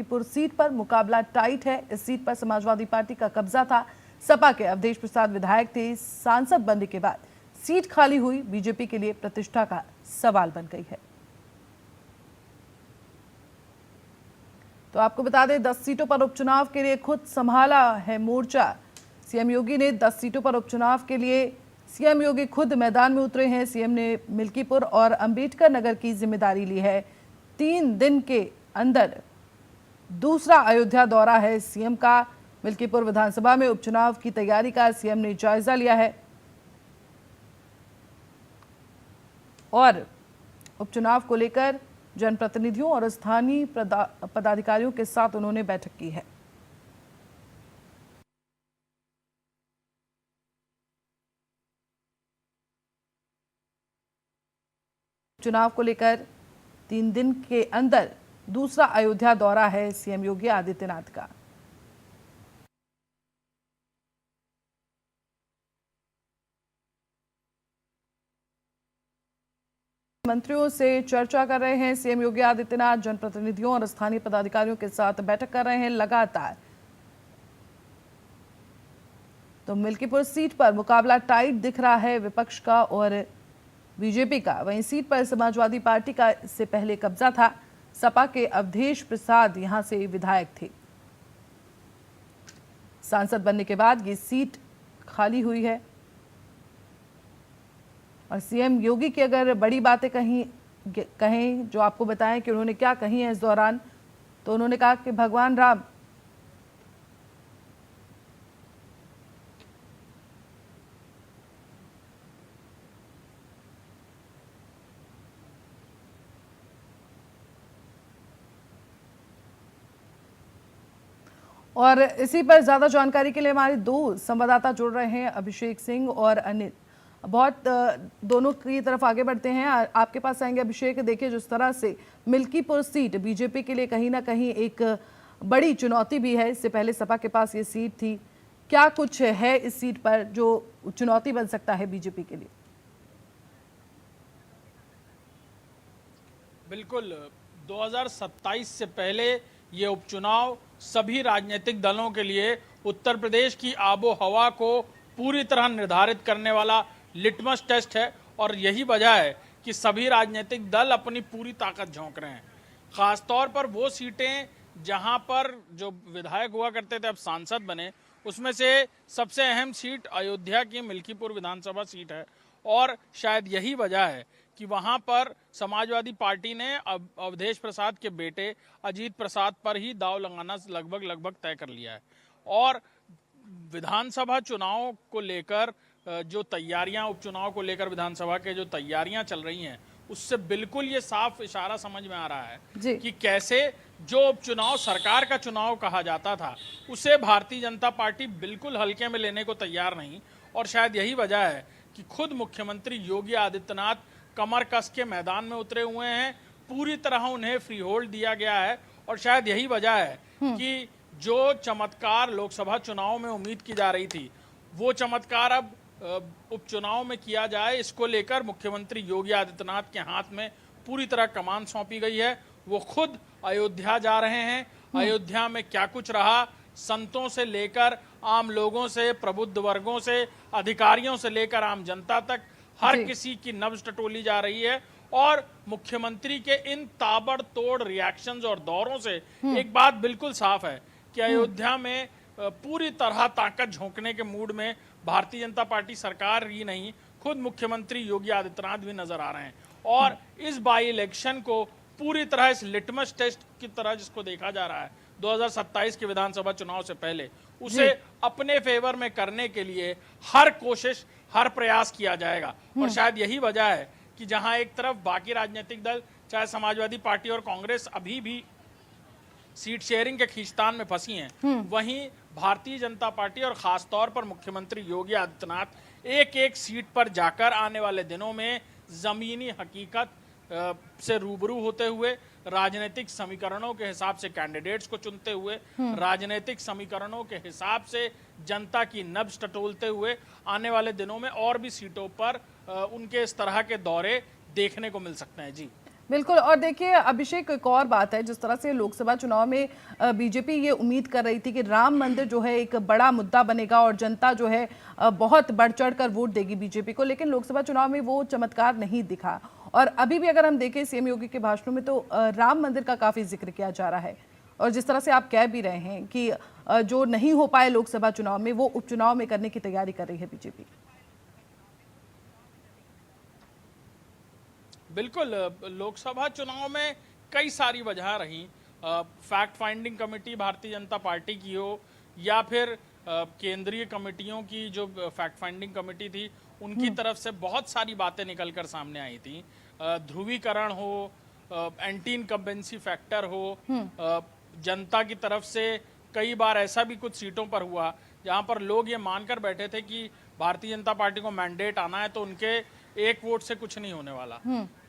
पुर सीट पर मुकाबला टाइट है। इस सीट पर समाजवादी पार्टी का कब्जा था। सपा के अवधेश प्रसाद विधायक थे। सांसद बनने के बाद सीट खाली हुई बीजेपी के लिए प्रतिष्ठा का सवाल बन गई है। तो आपको बता दें 10 सीटों पर उपचुनाव के लिए खुद संभाला है मोर्चा। सीएम योगी ने 10 सीटों पर उपचुनाव के लिए सीएम योगी खुद मैदान में उतरे हैं। सीएम ने मिल्कीपुर और अंबेडकर नगर की जिम्मेदारी ली है। 3 दिन के अंदर दूसरा अयोध्या दौरा है सीएम का। मिल्कीपुर विधानसभा में उपचुनाव की तैयारी का सीएम ने जायजा लिया है और उपचुनाव को लेकर जनप्रतिनिधियों और स्थानीय पदाधिकारियों के साथ उन्होंने बैठक की है। चुनाव को लेकर 3 दिन के अंदर दूसरा अयोध्या दौरा है सीएम योगी आदित्यनाथ का। मंत्रियों से चर्चा कर रहे हैं सीएम योगी आदित्यनाथ। जनप्रतिनिधियों और स्थानीय पदाधिकारियों के साथ बैठक कर रहे हैं लगातार। तो मिल्कीपुर सीट पर मुकाबला टाइट दिख रहा है विपक्ष का और बीजेपी का। वहीं सीट पर समाजवादी पार्टी का इससे पहले कब्जा था। सपा के अवधेश प्रसाद यहां से विधायक थे। सांसद बनने के बाद ये सीट खाली हुई है और सीएम योगी की अगर बड़ी बातें कहें जो आपको बताएं कि उन्होंने क्या कही है इस दौरान, तो उन्होंने कहा कि भगवान राम और इसी पर ज्यादा जानकारी के लिए हमारे 2 संवाददाता जुड़ रहे हैं, अभिषेक सिंह और अनिल। बहुत दोनों की तरफ आगे बढ़ते हैं। आपके पास आएंगे अभिषेक। देखिए जिस तरह से मिल्कीपुर सीट बीजेपी के लिए कहीं ना कहीं एक बड़ी चुनौती भी है। इससे पहले सपा के पास ये सीट थी। क्या कुछ है इस सीट पर जो चुनौती बन सकता है बीजेपी के लिए? बिल्कुल 2027 से पहले ये उपचुनाव सभी राजनीतिक दलों के लिए उत्तर प्रदेश की आबो हवा को पूरी तरह निर्धारित करने वाला लिटमस टेस्ट है और यही वजह है कि सभी राजनीतिक दल अपनी पूरी ताकत झोंक रहे हैं। खासतौर पर वो सीटें जहां पर जो विधायक हुआ करते थे अब सांसद बने, उसमें से सबसे अहम सीट अयोध्या की मिल्कीपुर विधानसभा सीट है और शायद यही वजह है कि वहां पर समाजवादी पार्टी ने अवधेश प्रसाद के बेटे अजीत प्रसाद पर ही दांव लगाना लगभग तय कर लिया है। और विधानसभा चुनाव को लेकर जो तैयारियां, उपचुनाव को लेकर विधानसभा के जो तैयारियां चल रही हैं, उससे बिल्कुल ये साफ इशारा समझ में आ रहा है कि कैसे जो उपचुनाव सरकार का चुनाव कहा जाता था उसे भारतीय जनता पार्टी बिल्कुल हल्के में लेने को तैयार नहीं। और शायद यही वजह है कि खुद मुख्यमंत्री योगी आदित्यनाथ कमर कस के मैदान में उतरे हुए हैं। पूरी तरह उन्हें फ्री होल्ड दिया गया है और शायद यही वजह है कि जो चमत्कार लोकसभा चुनाव में उम्मीद की जा रही थी वो चमत्कार अब उपचुनाव में किया जाए, इसको लेकर मुख्यमंत्री योगी आदित्यनाथ के हाथ में पूरी तरह कमान सौंपी गई है। वो खुद अयोध्या जा रहे हैं। अयोध्या में क्या कुछ रहा, संतों से लेकर आम लोगों से, प्रबुद्ध वर्गों से, अधिकारियों से लेकर आम जनता तक हर किसी की नब्ज टटोली जा रही है। और मुख्यमंत्री के इन ताबड़तोड़ रिएक्शंस और दौरों से एक बात बिल्कुल साफ है कि अयोध्या में पूरी तरह ताकत झोंकने के मूड में भारतीय जनता पार्टी सरकार ही नहीं, खुद मुख्यमंत्री योगी आदित्यनाथ भी नजर आ रहे हैं। और इस बाई इलेक्शन को पूरी तरह इस लिटमस टेस्ट की तरह जिसको देखा जा रहा है 2027 के विधानसभा चुनाव से पहले, उसे अपने फेवर में करने के लिए हर कोशिश, हर प्रयास किया जाएगा। और शायद यही वजह है कि जहां एक तरफ बाकी राजनीतिक दल चाहे समाजवादी पार्टी और कांग्रेस अभी भी सीट शेयरिंग के खींचतान में फंसी हैं, वहीं भारतीय जनता पार्टी और खासतौर पर मुख्यमंत्री योगी आदित्यनाथ एक एक सीट पर जाकर आने वाले दिनों में जमीनी हकीकत से रूबरू होते हुए, राजनीतिक समीकरणों के हिसाब से कैंडिडेट्स को चुनते हुए, राजनीतिक समीकरणों के हिसाब से जनता की नब्ज टटोलते हुए आने वाले दिनों में और भी सीटों पर उनके इस तरह के दौरे देखने को मिल सकते हैं। जी बिल्कुल। और देखिए अभिषेक, एक और बात है, जिस तरह से लोकसभा चुनाव में बीजेपी ये उम्मीद कर रही थी कि राम मंदिर जो है एक बड़ा मुद्दा बनेगा और जनता जो है बहुत बढ़ चढ़ कर वोट देगी बीजेपी को, लेकिन लोकसभा चुनाव में वो चमत्कार नहीं दिखा। और अभी भी अगर हम देखें सीएम योगी के भाषणों में, तो राम मंदिर का काफी जिक्र किया जा रहा है। और जिस तरह से आप कह भी रहे हैं कि जो नहीं हो पाए लोकसभा चुनाव में, वो उपचुनाव में करने की तैयारी कर रही है बीजेपी। बिल्कुल, लोकसभा चुनाव में कई सारी वजह रही। Fact finding committee Bharatiya Janata party की हो या फिर केंद्रीय कमेटियों की जो फैक्ट फाइंडिंग कमेटी थी, उनकी तरफ से बहुत सारी बातें निकलकर सामने आई थी। ध्रुवीकरण हो, एंटी इनकम्बेंसी फैक्टर हो, जनता की तरफ से कई बार ऐसा भी कुछ सीटों पर हुआ जहां पर लोग ये मानकर बैठे थे कि भारतीय जनता पार्टी को मैंडेट आना है तो उनके एक वोट से कुछ नहीं होने वाला।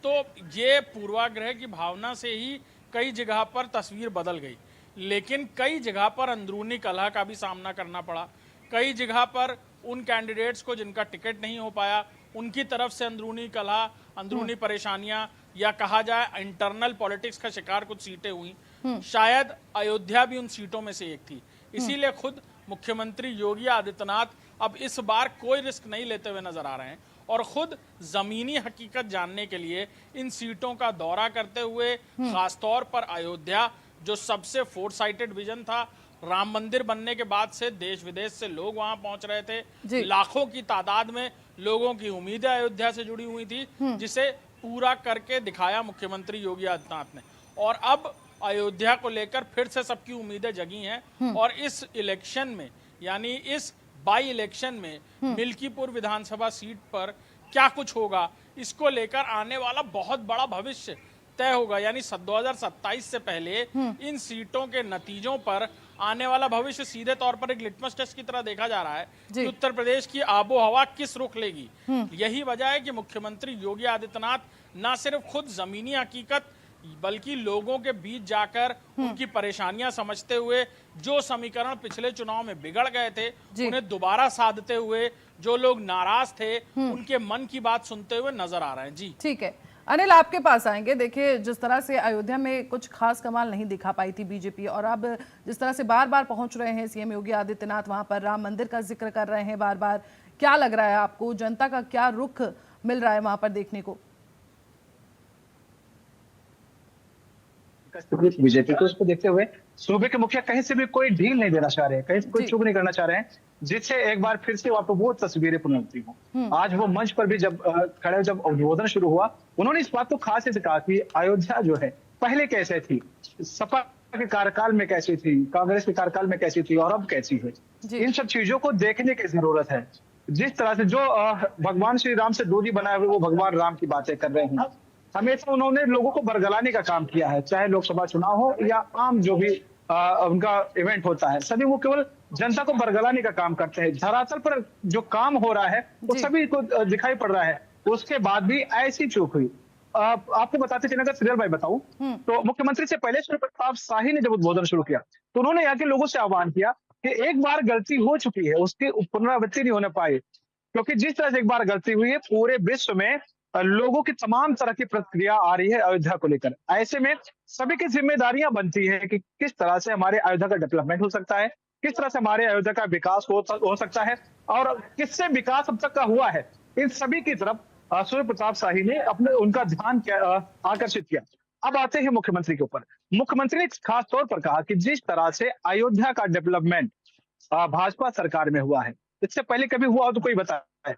तो ये पूर्वाग्रह की भावना से ही कई जगह पर तस्वीर बदल गई, लेकिन कई जगह पर अंदरूनी कलह का भी सामना करना पड़ा। कई जगह पर उन कैंडिडेट्स को जिनका टिकट नहीं हो पाया, उनकी तरफ से अंदरूनी कलह, अंदरूनी परेशानियां, या कहा जाए इंटरनल पॉलिटिक्स का शिकार कुछ सीटें हुई। शायद अयोध्या भी उन सीटों में से एक थी। इसीलिए खुद मुख्यमंत्री योगी आदित्यनाथ अब इस बार कोई रिस्क नहीं लेते हुए नजर आ रहे हैं और खुद जमीनी हकीकत जानने के लिए इन सीटों का दौरा करते हुए, खासतौर पर अयोध्या जो सबसे फोर साइटेड विजन था, राम मंदिर बनने के बाद से देश विदेश से लोग वहां पहुंच रहे थे। लाखों की तादाद में लोगों की उम्मीदें अयोध्या से जुड़ी हुई थी, जिसे पूरा करके दिखाया मुख्यमंत्री योगी आदित्यनाथ ने। और अब अयोध्या को लेकर फिर से सबकी उम्मीदें जगी हैं और इस इलेक्शन में, यानी इस बाई इलेक्शन में मिल्कीपुर विधानसभा सीट पर क्या कुछ होगा, इसको लेकर आने वाला बहुत बड़ा भविष्य तय होगा। यानी 2027 से पहले इन सीटों के नतीजों पर आने वाला भविष्य सीधे तौर पर एक लिटमस टेस्ट की तरह देखा जा रहा है कि उत्तर प्रदेश की आबो हवा किस रुख लेगी। यही वजह है कि मुख्यमंत्री योगी आदित्यनाथ न सिर्फ खुद जमीनी हकीकत बल्कि लोगों के बीच जाकर उनकी परेशानियां समझते हुए जो समीकरण पिछले चुनाव में बिगड़ गए थे उन्हें दोबारा साधते हुए, जो लोग नाराज थे उनके मन की बात सुनते हुए नजर आ रहे हैं। जी ठीक है अनिल, आपके पास आएंगे। देखिए जिस तरह से अयोध्या में कुछ खास कमाल नहीं दिखा पाई थी बीजेपी, और अब जिस तरह से बार बार पहुंच रहे हैं सीएम योगी आदित्यनाथ, वहां पर राम मंदिर का जिक्र कर रहे हैं बार बार, क्या लग रहा है आपको, जनता का क्या रुख मिल रहा है वहां पर देखने को? बीजेपी को उसको देखते हुए सूबे के मुखिया कहीं से भी कोई ढील नहीं देना चाह रहे हैं, कहीं से कोई चूक नहीं करना चाह रहे हैं, जिससे एक बार फिर से आपको वो तस्वीरें पुनरावृत्ति हो। आज वो मंच पर भी जब खड़े, जब उद्बोधन शुरू हुआ, उन्होंने इस बात को खास से कहा कि अयोध्या जो है पहले कैसे थी, सपा के कार्यकाल में कैसी थी, कांग्रेस के कार्यकाल में कैसी थी और अब कैसी है। इन सब चीजों को देखने की जरूरत है। जिस तरह से जो भगवान श्री राम से दूरी बनाए हुए वो भगवान राम की बातें कर रहे हैं, हमेशा उन्होंने लोगों को बरगलाने का काम किया है, चाहे लोकसभा चुनाव हो या आम जो भी उनका इवेंट होता है, सभी वो केवल जनता को बरगलाने का काम करते हैं। धरातल पर जो काम हो रहा है वो सभी को दिखाई पड़ रहा है। उसके बाद भी ऐसी चूक हुई। आपको बताते चले, अगर सीरियल भाई बताऊं तो मुख्यमंत्री से पहले सूर्य प्रताप शाही ने जब उद्बोधन शुरू किया तो उन्होंने यहाँ के लोगों से आह्वान किया कि एक बार गलती हो चुकी है, उसकी पुनरावृत्ति नहीं होने पाई, क्योंकि जिस तरह से एक बार गलती हुई है पूरे विश्व में लोगों की तमाम तरह की प्रतिक्रिया आ रही है अयोध्या को लेकर। ऐसे में सभी की जिम्मेदारियां बनती है कि किस तरह से हमारे अयोध्या का डेवलपमेंट हो सकता है, किस तरह से हमारे अयोध्या का विकास हो सकता है और किससे विकास अब तक का हुआ है। इन सभी की तरफ सूर्य प्रताप शाही ने अपने उनका ध्यान आकर्षित किया। अब आते हैं मुख्यमंत्री के ऊपर। मुख्यमंत्री ने खास तौर पर कहा कि जिस तरह से अयोध्या का डेवलपमेंट भाजपा सरकार में हुआ है, इससे पहले कभी हुआ हो तो कोई बताए।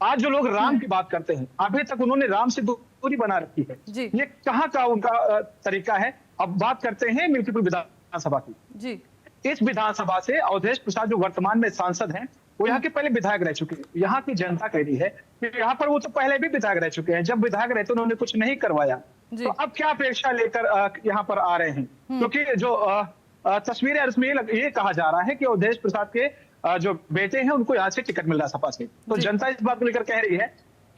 आज जो लोग राम की बात करते हैं, अभी तक उन्होंने राम से दूरी बना रखी है, ये कहाँ का उनका तरीका है। अब बात करते हैं मिल्कीपुर विधानसभा की। जी, इस विधानसभा से अवधेश प्रसाद जो वर्तमान में सांसद हैं, वो यहाँ के पहले विधायक रह चुके हैं। यहाँ की जनता कह रही है कि यहाँ पर वो तो पहले भी विधायक रह चुके हैं, जब विधायक रहते उन्होंने कुछ नहीं करवाया, तो अब क्या अपेक्षा लेकर यहाँ पर आ रहे हैं। क्योंकि जो तस्वीरें इसमें ये कहा जा रहा है कि अवधेश प्रसाद के जो बेटे हैं उनको यहाँ से टिकट मिल रहा है सपा से, तो जनता इस बात को लेकर कह रही है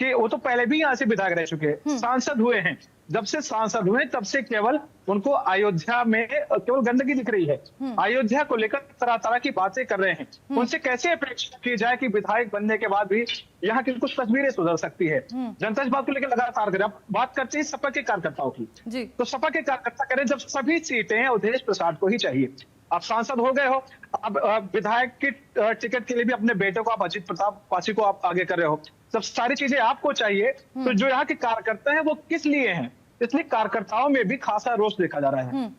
कि वो तो पहले भी यहाँ से विधायक रह चुके हैं, सांसद हुए हैं। जब से सांसद हुए तब से केवल उनको अयोध्या में केवल गंदगी दिख रही है। अयोध्या को लेकर तरह तरह की बातें कर रहे हैं। उनसे कैसे अपेक्षा की जाए कि विधायक बनने के बाद भी यहाँ की कुछ तस्वीरें सुधर सकती है। जनता इस बात को लेकर लगातार करें। अब बात करते हैं सपा के कार्यकर्ताओं की, जी। तो सपा के कार्यकर्ता करें जब सभी सीटें अवधेश प्रसाद को ही चाहिए। आप सांसद हो गए हो, अब विधायक की टिकट के लिए भी अपने बेटे को आप अजित प्रताप पासी को आप आगे कर रहे हो। जब सारी चीजें आपको चाहिए तो जो यहाँ के कार्यकर्ता हैं वो किस लिए हैं, इसलिए कार्यकर्ताओं में भी खासा रोष देखा जा रहा है। ये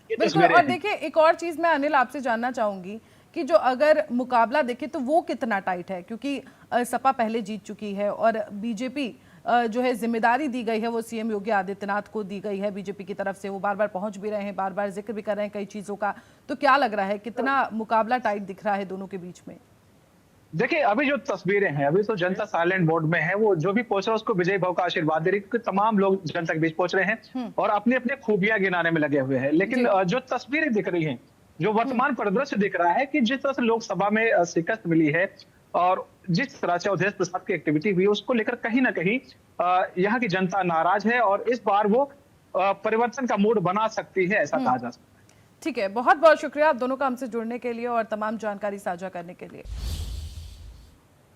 बिल्कुल। तस्वीरें और हैं। देखिए, एक और चीज मैं अनिल आपसे जानना चाहूंगी कि जो अगर मुकाबला देखें तो वो कितना टाइट है, क्योंकि सपा पहले जीत चुकी है और बीजेपी जो है जिम्मेदारी दी गई है वो सीएम योगी आदित्यनाथ को दी गई है बीजेपी की तरफ से। वो बार बार पहुंच भी रहे हैं, बार बार जिक्र भी कर रहे हैं कई चीजों का। तो क्या लग रहा है, कितना मुकाबला टाइट दिख रहा है दोनों के बीच में? देखिए, अभी जो तस्वीरें हैं, अभी तो जनता साइलेंट मोड में है। वो जो भी पहुंच रहा है उसको विजय भाव का आशीर्वाद दे रही है, क्योंकि तमाम लोग जनता के बीच पहुंच रहे हैं और अपनी अपनी खूबियां गिनाने में लगे हुए हैं। लेकिन जो तस्वीरें दिख रही हैं, जो वर्तमान परिदृश्य दिख रहा है कि जिस तरह से लोकसभा में शिकस्त मिली है और जिस तरह से अवधेश प्रसाद की एक्टिविटी हुई, उसको लेकर कहीं ना कहीं यहाँ की जनता नाराज है और इस बार वो परिवर्तन का मूड बना सकती है, ऐसा कहा जा सकता है। ठीक है, बहुत बहुत शुक्रिया आप दोनों का हमसे जुड़ने के लिए और तमाम जानकारी साझा करने के लिए।